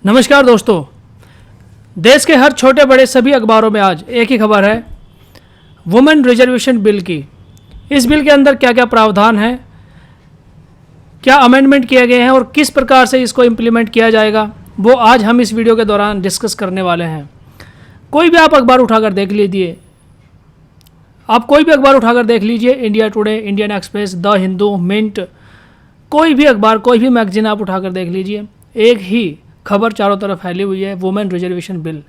नमस्कार दोस्तों, देश के हर छोटे बड़े सभी अखबारों में आज एक ही खबर है वुमेन रिजर्वेशन बिल की। इस बिल के अंदर क्या क्या प्रावधान है, क्या अमेंडमेंट किए गए हैं और किस प्रकार से इसको इम्प्लीमेंट किया जाएगा, वो आज हम इस वीडियो के दौरान डिस्कस करने वाले हैं। कोई भी आप अखबार उठाकर देख लीजिए, India Today, Indian Express, the Hindu, Mint, कोई भी अखबार, कोई भी मैगजीन आप उठाकर देख लीजिए, एक ही खबर चारों तरफ फैली हुई है, वुमेन रिजर्वेशन बिल।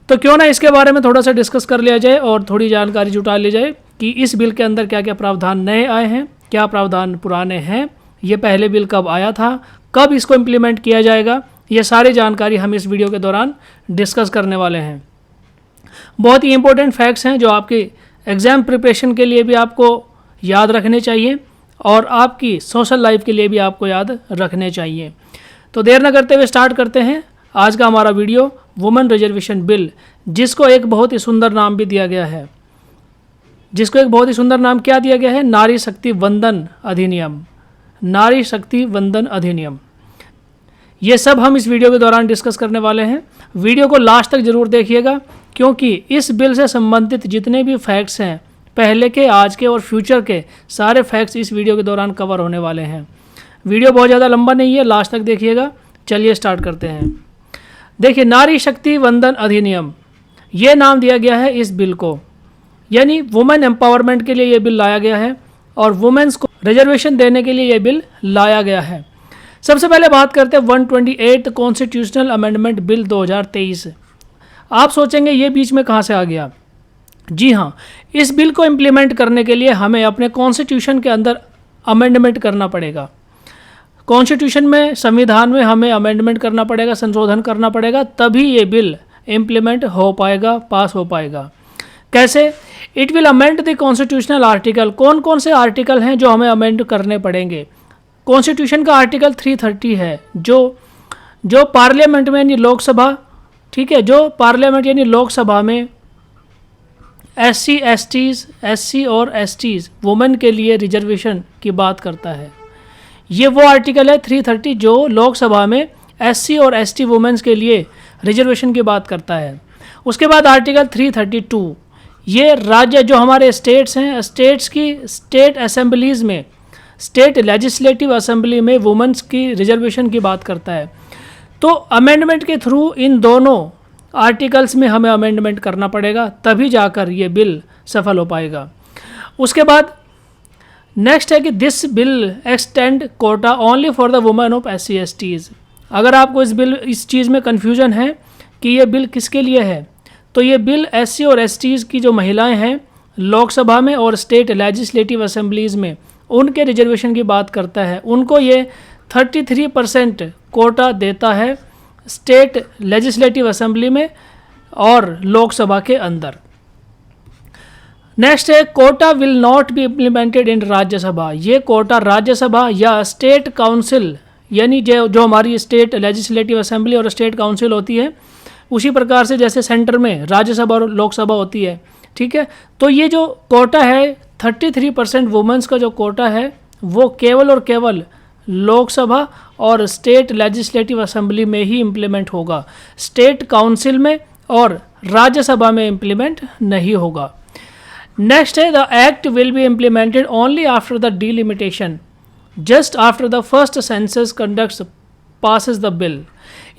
तो क्यों ना इसके बारे में थोड़ा सा डिस्कस कर लिया जाए और थोड़ी जानकारी जुटा ली जाए कि इस बिल के अंदर क्या क्या प्रावधान नए आए हैं, क्या प्रावधान पुराने हैं, ये पहले बिल कब आया था, कब इसको इम्प्लीमेंट किया जाएगा, ये सारी जानकारी हम इस वीडियो के दौरान डिस्कस करने वाले हैं। बहुत ही इंपॉर्टेंट फैक्ट्स हैं जो आपकी एग्ज़ाम प्रिपरेशन के लिए भी आपको याद रखने चाहिए और आपकी सोशल लाइफ के लिए भी आपको याद रखने चाहिए। तो देर न करते हुए स्टार्ट करते हैं आज का हमारा वीडियो वुमेन रिजर्वेशन बिल, जिसको एक बहुत ही सुंदर नाम भी दिया गया है। क्या दिया गया है? नारी शक्ति वंदन अधिनियम। नारी शक्ति वंदन अधिनियम, ये सब हम इस वीडियो के दौरान डिस्कस करने वाले हैं। वीडियो को लास्ट तक जरूर देखिएगा, क्योंकि इस बिल से संबंधित जितने भी फैक्ट्स हैं, पहले के, आज के और फ्यूचर के, सारे फैक्ट्स इस वीडियो के दौरान कवर होने वाले हैं। वीडियो बहुत ज़्यादा लंबा नहीं है, लास्ट तक देखिएगा। चलिए स्टार्ट करते हैं। देखिए, नारी शक्ति वंदन अधिनियम, ये नाम दिया गया है इस बिल को, यानी वुमेन एम्पावरमेंट के लिए ये बिल लाया गया है और वुमेन्स को रिजर्वेशन देने के लिए ये बिल लाया गया है। सबसे पहले बात करते हैं 128 कॉन्स्टिट्यूशनल अमेंडमेंट बिल 2023। आप सोचेंगे ये बीच में कहाँ से आ गया? जी हाँ, इस बिल को इम्प्लीमेंट करने के लिए हमें अपने कॉन्स्टिट्यूशन के अंदर अमेंडमेंट करना पड़ेगा। कॉन्स्टिट्यूशन में, संविधान में हमें अमेंडमेंट करना पड़ेगा, संशोधन करना पड़ेगा, तभी ये बिल इम्प्लीमेंट हो पाएगा, पास हो पाएगा। कैसे? It will amend the constitutional article. कौन कौन से आर्टिकल हैं जो हमें अमेंड करने पड़ेंगे? कॉन्स्टिट्यूशन का आर्टिकल 330 है, जो पार्लियामेंट में यानी लोकसभा, ठीक है, जो पार्लियामेंट यानी लोकसभा में एससी और एसटीज़ वुमेन के लिए रिजर्वेशन की बात करता है। ये वो आर्टिकल है 330 जो लोकसभा में एससी और एसटी वुमेन्स के लिए रिजर्वेशन की बात करता है। उसके बाद आर्टिकल 332, ये राज्य जो हमारे स्टेट्स हैं, स्टेट्स की स्टेट असेंबलीज़ में, स्टेट लेजिस्लेटिव असेंबली में वुमेन्स की रिजर्वेशन की बात करता है। तो अमेंडमेंट के थ्रू इन दोनों आर्टिकल्स में हमें अमेंडमेंट करना पड़ेगा, तभी जाकर ये बिल सफल हो पाएगा। उसके बाद नेक्स्ट है कि this bill extend quota only for the women of SC STs. अगर आपको इस चीज़ में कन्फ्यूजन है कि ये बिल किसके लिए है, तो ये बिल एससी और एसटीज़ की जो महिलाएं हैं लोकसभा में और स्टेट लेजिस्लेटिव असेंबलीज़ में, उनके रिजर्वेशन की बात करता है। उनको ये 33% कोटा देता है स्टेट लेजिस्लेटिव असेंबली में और लोकसभा के अंदर। नेक्स्ट है quota will not be implemented in Rajya Sabha. ये कोटा राज्यसभा या स्टेट काउंसिल, यानी जो हमारी स्टेट लेजिस्लेटिव असेंबली और स्टेट काउंसिल होती है, उसी प्रकार से जैसे सेंटर में राज्यसभा और लोकसभा होती है, ठीक है। तो ये जो कोटा है 33% वुमेन्स का जो कोटा है, वो केवल और केवल लोकसभा और स्टेट लेजिस्लेटिव असेंबली में ही इम्प्लीमेंट होगा, स्टेट काउंसिल में और राज्यसभा में इम्प्लीमेंट नहीं होगा। नेक्स्ट है the act will be implemented only after the delimitation, just after the first census conducts passes the bill.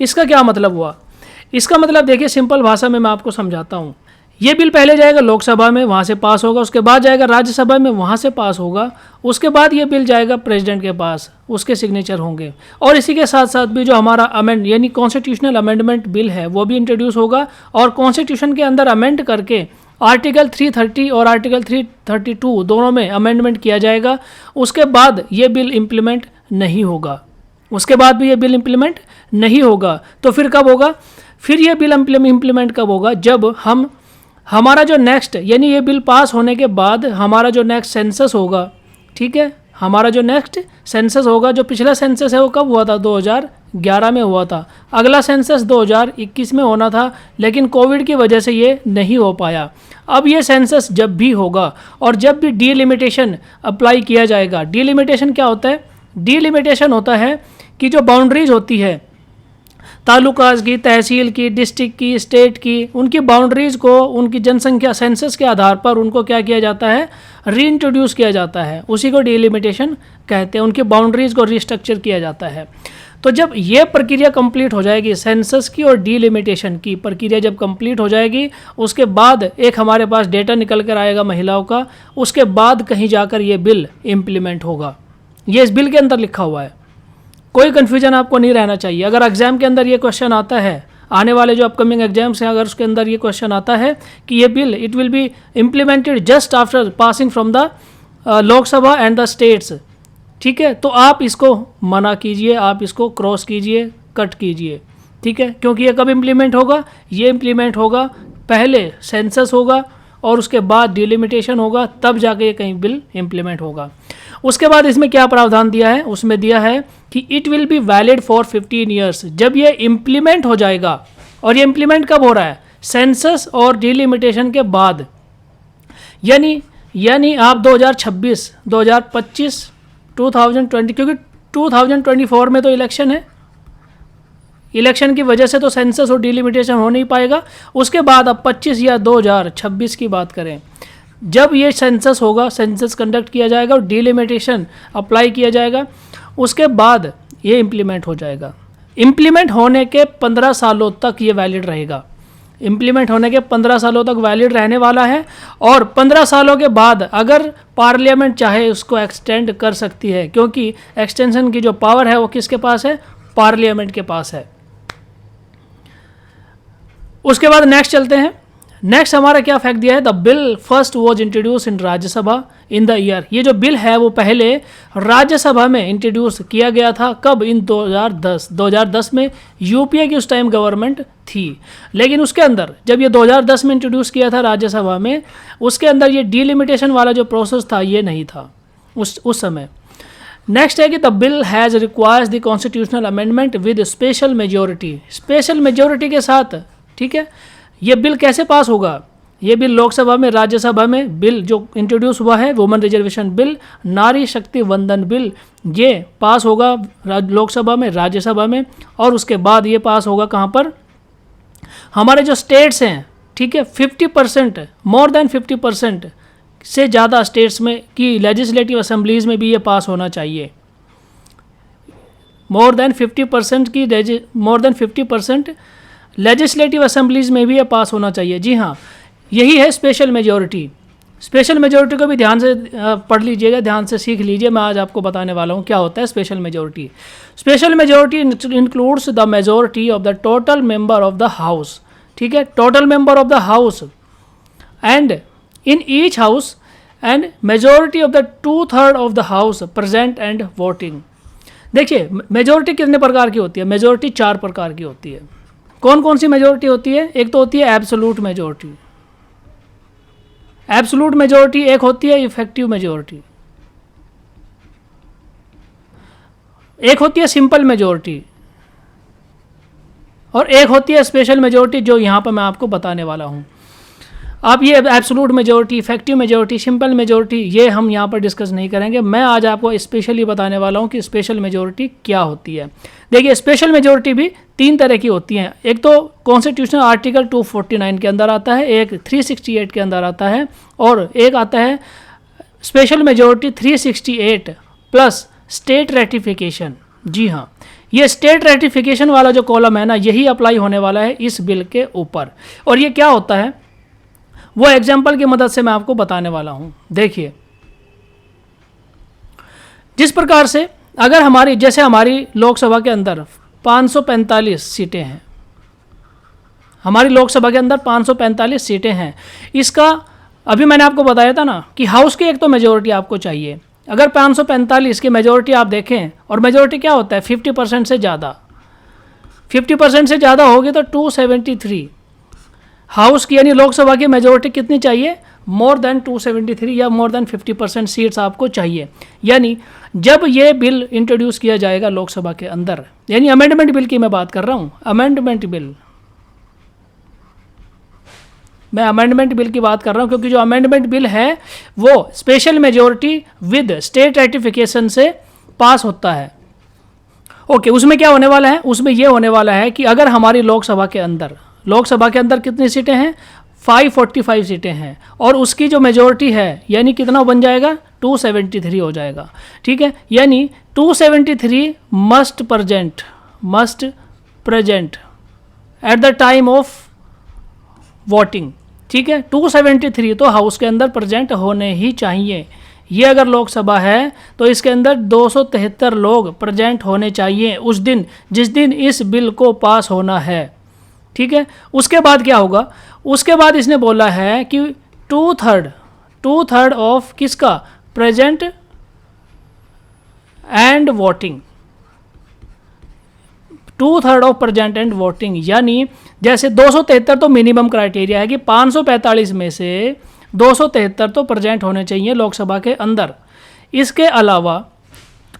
इसका क्या मतलब हुआ? इसका मतलब देखिए, सिंपल भाषा में मैं आपको समझाता हूँ। ये बिल पहले जाएगा लोकसभा में, वहाँ से पास होगा, उसके बाद जाएगा राज्यसभा में, वहाँ से पास होगा, उसके बाद ये बिल जाएगा प्रेसिडेंट के पास, उसके सिग्नेचर होंगे, और इसी के साथ साथ भी जो हमारा अमेंड यानी कॉन्स्टिट्यूशनल अमेंडमेंट बिल है वो भी इंट्रोड्यूस होगा और कॉन्स्टिट्यूशन के अंदर अमेंड करके आर्टिकल 330 और आर्टिकल 332 दोनों में अमेंडमेंट किया जाएगा। उसके बाद ये बिल इम्प्लीमेंट नहीं होगा, तो फिर कब होगा? फिर ये बिल इम्प्लीमेंट कब होगा? जब हमारा जो नेक्स्ट, यानी ये बिल पास होने के बाद हमारा जो नेक्स्ट सेंसस होगा, ठीक है, हमारा जो नेक्स्ट सेंसस होगा, जो पिछला सेंसस है वो कब हुआ था? 2011 में हुआ था। अगला सेंसस 2021 में होना था, लेकिन कोविड की वजह से ये नहीं हो पाया। अब ये सेंसस जब भी होगा और जब भी डीलिमिटेशन अप्लाई किया जाएगा, डीलिमिटेशन क्या होता है? डीलिमिटेशन होता है कि जो बाउंड्रीज होती है, तालुकाज की, तहसील की, डिस्ट्रिक्ट की, स्टेट की, उनकी बाउंड्रीज़ को उनकी जनसंख्या सेंसस के आधार पर उनको क्या किया जाता है, रीइंट्रोड्यूस किया जाता है। उसी को डिलिमिटेशन कहते हैं, उनकी बाउंड्रीज़ को रिस्ट्रक्चर किया जाता है। तो जब ये प्रक्रिया कंप्लीट हो जाएगी, सेंसस की और डिलिमिटेशन की प्रक्रिया जब कंप्लीट हो जाएगी, उसके बाद एक हमारे पास डेटा निकल कर आएगा महिलाओं का, उसके बाद कहीं जाकर ये बिल इम्प्लीमेंट होगा। ये इस बिल के अंदर लिखा हुआ है, कोई कन्फ्यूजन आपको नहीं रहना चाहिए। अगर एग्जाम के अंदर ये क्वेश्चन आता है, आने वाले जो अपकमिंग एग्जाम्स हैं, अगर उसके अंदर ये क्वेश्चन आता है कि ये bill it will be implemented just after passing from the Lok Sabha and the states, ठीक है, तो आप इसको मना कीजिए, आप इसको क्रॉस कीजिए, कट कीजिए, ठीक है, क्योंकि ये कब इम्प्लीमेंट होगा, ये इम्प्लीमेंट होगा पहले सेंसस होगा और उसके बाद डिलिमिटेशन होगा, तब जाके ये कहीं बिल इम्प्लीमेंट होगा। उसके बाद इसमें क्या प्रावधान दिया है, उसमें दिया है कि it will be valid for 15 years. जब ये इम्प्लीमेंट हो जाएगा, और ये इम्प्लीमेंट कब हो रहा है, सेंसस और डिलिमिटेशन के बाद, यानी आप 2026, 2025, 2020, क्योंकि 2024 में तो इलेक्शन है, इलेक्शन की वजह से तो सेंसस और डिलिमिटेशन हो नहीं पाएगा। उसके बाद अब 25 या 2026 की बात करें, जब ये सेंसस होगा, सेंसस कंडक्ट किया जाएगा और डिलिमिटेशन अप्लाई किया जाएगा, उसके बाद ये इम्प्लीमेंट हो जाएगा। इम्प्लीमेंट होने के 15 सालों तक ये वैलिड रहेगा, इम्प्लीमेंट होने के 15 सालों तक वैलिड रहने वाला है। और 15 सालों के बाद अगर पार्लियामेंट चाहे उसको एक्सटेंड कर सकती है, क्योंकि एक्सटेंशन की जो पावर है वो किसके पास है, पार्लियामेंट के पास है। उसके बाद नेक्स्ट चलते हैं। नेक्स्ट हमारा क्या फैक्ट दिया है, the bill first was introduce in Rajya Sabha in the year. ये जो बिल है वो पहले राज्यसभा में इंट्रोड्यूस किया गया था, कब, इन 2010 में। यूपीए की उस टाइम गवर्नमेंट थी, लेकिन उसके अंदर जब ये 2010 में इंट्रोड्यूस किया था राज्यसभा में, उसके अंदर ये डिलिमिटेशन वाला जो प्रोसेस था ये नहीं था उस समय। नेक्स्ट है कि the bill has requires the constitutional amendment with special majority, special majority के साथ, ठीक है। ये बिल कैसे पास होगा, ये बिल लोकसभा में, राज्यसभा में बिल जो इंट्रोड्यूस हुआ है, वुमेन रिजर्वेशन बिल, नारी शक्ति वंदन बिल, ये पास होगा लोकसभा में, राज्यसभा में, और उसके बाद ये पास होगा कहाँ पर, हमारे जो स्टेट्स हैं, ठीक है, 50%, मोर देन 50% से ज़्यादा स्टेट्स में की लेजिस्लेटिव असेंबलीज़ में भी ये पास होना चाहिए। मोर देन 50% लेजिस्लेटिव असेंबलीज़ में भी ये पास होना चाहिए। जी हाँ, यही है स्पेशल मेजॉरिटी। स्पेशल मेजॉरिटी को भी ध्यान से पढ़ लीजिएगा, ध्यान से सीख लीजिए। मैं आज आपको बताने वाला हूँ क्या होता है special majority. Special majority includes the majority of the total member of the house, ठीक है, total member of the house and in each house and majority of the 2/3 of the house present and voting. देखिए, majority कितने प्रकार की होती है, majority 4 प्रकार की होती है। कौन कौन सी मेजॉरिटी होती है, एक तो होती है एब्सोल्यूट मेजॉरिटी, एब्सोल्यूट मेजॉरिटी, एक होती है इफेक्टिव मेजॉरिटी, एक होती है सिंपल मेजॉरिटी, और एक होती है स्पेशल मेजॉरिटी, जो यहाँ पर मैं आपको बताने वाला हूँ। अब ये absolute majority, effective majority, simple majority, ये हम यहाँ पर डिस्कस नहीं करेंगे। मैं आज आपको स्पेशली बताने वाला हूँ कि स्पेशल मेजॉरिटी क्या होती है। देखिए, स्पेशल मेजॉरिटी भी 3 तरह की होती हैं। एक तो कॉन्स्टिट्यूशनल आर्टिकल 249 के अंदर आता है, एक 368 के अंदर आता है, और एक आता है special majority 368 plus state ratification. जी हाँ, ये स्टेट रेटिफिकेशन वाला जो कॉलम है ना, यही अप्लाई होने वाला है इस बिल के ऊपर। और ये क्या होता है वो एग्जाम्पल की मदद से मैं आपको बताने वाला हूँ। देखिए, जिस प्रकार से अगर हमारी, जैसे हमारी लोकसभा के अंदर 545 सीटें हैं, हमारी लोकसभा के अंदर 545 सीटें हैं। इसका अभी मैंने आपको बताया था ना कि हाउस की एक तो मेजॉरिटी आपको चाहिए। अगर 545 की मेजॉरिटी आप देखें, और मेजॉरिटी क्या होता है 50% से ज़्यादा, 50% से ज़्यादा होगी तो 273 हाउस की, यानी लोकसभा की मेजॉरिटी कितनी चाहिए, मोर देन 273 या मोर देन 50% सीट्स आपको चाहिए। यानी जब ये बिल इंट्रोड्यूस किया जाएगा लोकसभा के अंदर, यानी अमेंडमेंट बिल की मैं बात कर रहा हूँ, अमेंडमेंट बिल, मैं अमेंडमेंट बिल की बात कर रहा हूँ, क्योंकि जो अमेंडमेंट बिल है वो special majority with state ratification से पास होता है। ओके, उसमें क्या होने वाला है, उसमें ये होने वाला है कि अगर हमारी लोकसभा के अंदर कितनी सीटें हैं, 545 सीटें हैं, और उसकी जो मेजोरिटी है यानी कितना बन जाएगा, 273 हो जाएगा। ठीक है, यानी 273 must present at the time of voting. ठीक है, 273 तो हाउस के अंदर प्रेजेंट होने ही चाहिए। ये अगर लोकसभा है तो इसके अंदर 273 लोग प्रेजेंट होने चाहिए उस दिन जिस दिन इस बिल को पास होना है। ठीक है, उसके बाद क्या होगा, उसके बाद इसने बोला है कि टू थर्ड ऑफ किसका, present and voting, 2/3 of present and voting, यानी जैसे 273 तो मिनिमम क्राइटेरिया है कि 545 में से 273 तो प्रेजेंट होने चाहिए लोकसभा के अंदर। इसके अलावा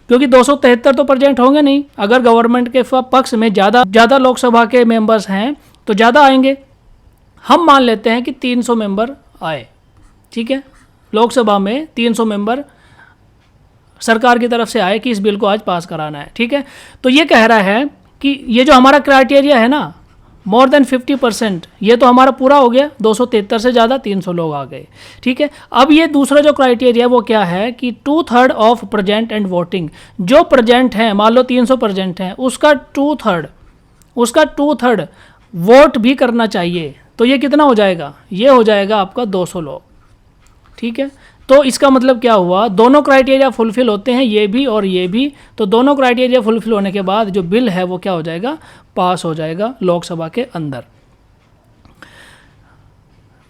क्योंकि 273 तो प्रेजेंट होंगे नहीं, अगर गवर्नमेंट के पक्ष में ज़्यादा लोकसभा के मेंबर्स हैं तो ज़्यादा आएंगे। हम मान लेते हैं कि 300 मेंबर आए। ठीक है, लोकसभा में 300 मेंबर सरकार की तरफ से आए कि इस बिल को आज पास कराना है। ठीक है, तो ये कह रहा है कि ये जो हमारा क्राइटेरिया है ना, मोर देन 50%, ये तो हमारा पूरा हो गया, 273 से ज़्यादा 300 लोग आ गए। ठीक है, अब ये दूसरा जो क्राइटेरिया वो क्या है कि 2/3 ऑफ प्रेजेंट एंड वोटिंग, जो प्रेजेंट हैं, मान लो 300 प्रेजेंट हैं, उसका 2/3 वोट भी करना चाहिए। तो ये कितना हो जाएगा, ये हो जाएगा आपका 200 लोग। ठीक है, तो इसका मतलब क्या हुआ, दोनों क्राइटेरिया फुलफिल होते हैं, ये भी और ये भी। तो दोनों क्राइटेरिया फुलफिल होने के बाद जो बिल है वो क्या हो जाएगा, पास हो जाएगा लोकसभा के अंदर।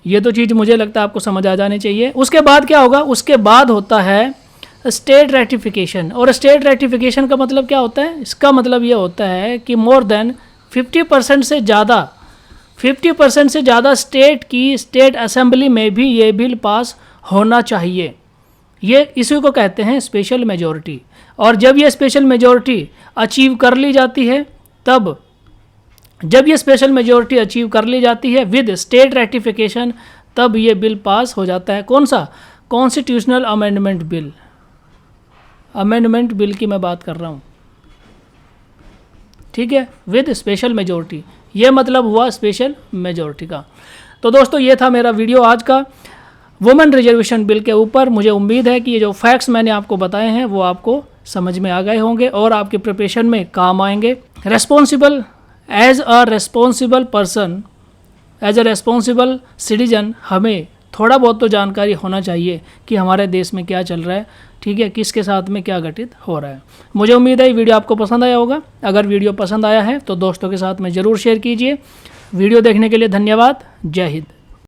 ये तो चीज़ मुझे लगता है आपको समझ आ जानी चाहिए। उसके बाद क्या होगा, उसके बाद होता है स्टेट रेटिफिकेशन। और स्टेट रेटिफिकेशन का मतलब क्या होता है, इसका मतलब ये होता है कि मोर देन 50% से ज़्यादा स्टेट असेंबली में भी ये बिल पास होना चाहिए। ये इसी को कहते हैं स्पेशल मेजॉरिटी। और जब ये स्पेशल मेजॉरिटी अचीव कर ली जाती है, तब जब ये स्पेशल मेजॉरिटी अचीव कर ली जाती है विद स्टेट रेटिफिकेशन, तब ये बिल पास हो जाता है। कौन सा, कॉन्स्टिट्यूशनल अमेंडमेंट बिल की मैं बात कर रहा हूँ। ठीक है, विद स्पेशल मेजॉरिटी, ये मतलब हुआ स्पेशल मेजॉरिटी का। तो दोस्तों ये था मेरा वीडियो आज का वुमेन रिजर्वेशन बिल के ऊपर। मुझे उम्मीद है कि ये जो फैक्ट्स मैंने आपको बताए हैं वो आपको समझ में आ गए होंगे और आपके प्रिपरेशन में काम आएंगे। एज अ रेस्पॉन्सिबल सिटीजन हमें थोड़ा बहुत तो जानकारी होना चाहिए कि हमारे देश में क्या चल रहा है। ठीक है, किसके साथ में क्या घटित हो रहा है। मुझे उम्मीद है वीडियो आपको पसंद आया होगा। अगर वीडियो पसंद आया है तो दोस्तों के साथ में ज़रूर शेयर कीजिए। वीडियो देखने के लिए धन्यवाद। जय हिंद।